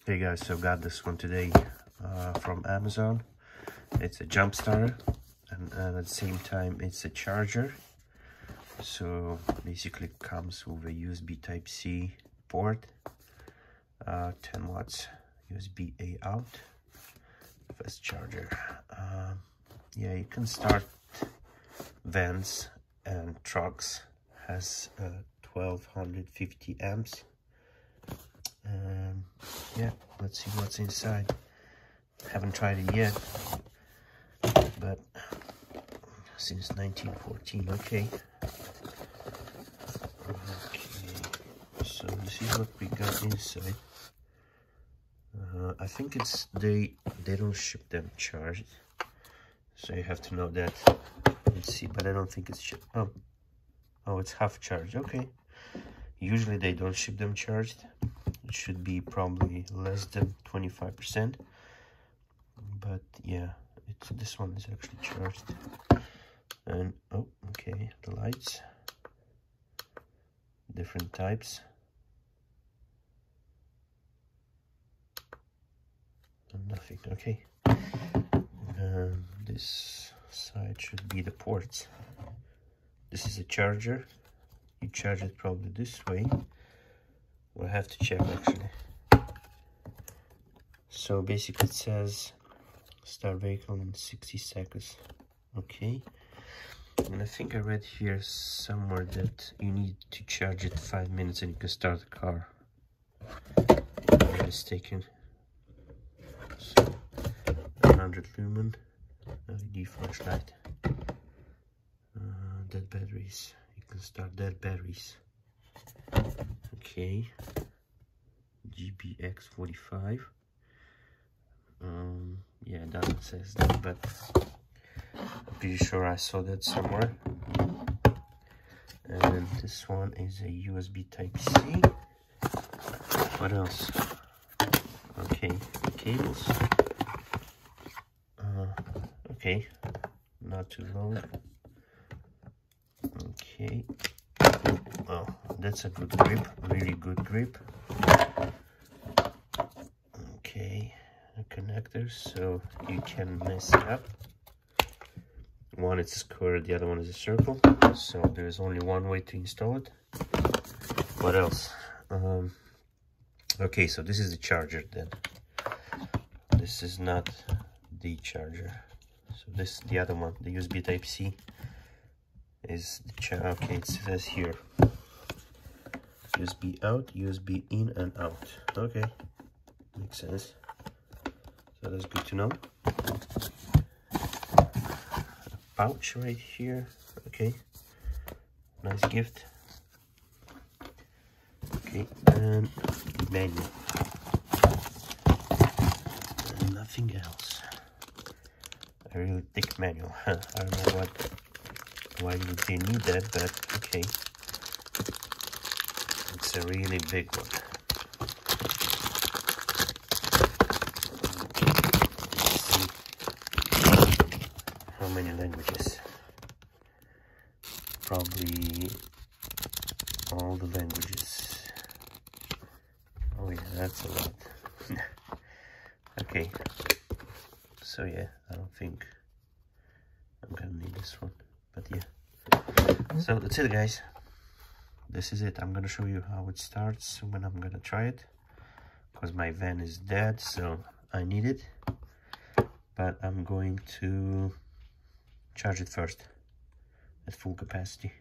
Hey guys, so got this one today from Amazon. It's a jump starter, and at the same time it's a charger. So basically it comes with a USB Type-C port, 10 watts USB-A out, fast charger. Yeah, you can start vans and trucks. Has 1250 amps. Yeah, let's see what's inside. Haven't tried it yet, but since 1914. Okay, so this is what we got inside. I think it's they don't ship them charged, so you have to know that. Let's see, but I don't think it's shipped. Oh, it's half charged. Okay, usually they don't ship them charged. It should be probably less than 25%, but yeah, this one is actually charged. And oh, okay, the lights, different types, and nothing. Okay, this side should be the ports. This is a charger. You charge it probably this way. We'll have to check actually. So basically it says start vehicle in 60 seconds. Okay, and I think I read here somewhere that you need to charge it 5 minutes and you can start the car. If I'm not mistaken. So 100 lumen LED flashlight. Dead batteries. You can start dead batteries. Okay, GBX45. Yeah, it doesn't say that, but I'm pretty sure I saw that somewhere. And then this one is a USB Type-C. What else? Okay, cables. Okay, not too long. Okay. Oh, that's a good grip, really good grip. Okay, connectors, so you can mess it up. One is a square, the other one is a circle, so there's only one way to install it. What else? Okay, so this is the charger then. This is not the charger. So this, the other one, the USB Type-C is the charger. Okay, it says here USB out, USB in and out. Okay, makes sense. So that's good to know. A pouch right here. Okay, nice gift. Okay, and manual. And nothing else. A really thick manual. I don't know why would they need that, but okay. It's a really big one. Let's see how many languages. Probably all the languages. Oh yeah, that's a lot. Okay. So yeah, I don't think I'm gonna need this one. But yeah. So that's it, guys. This is it. I'm gonna show you how it starts when I'm gonna try it, because my van is dead, so I need it. But I'm going to charge it first at full capacity.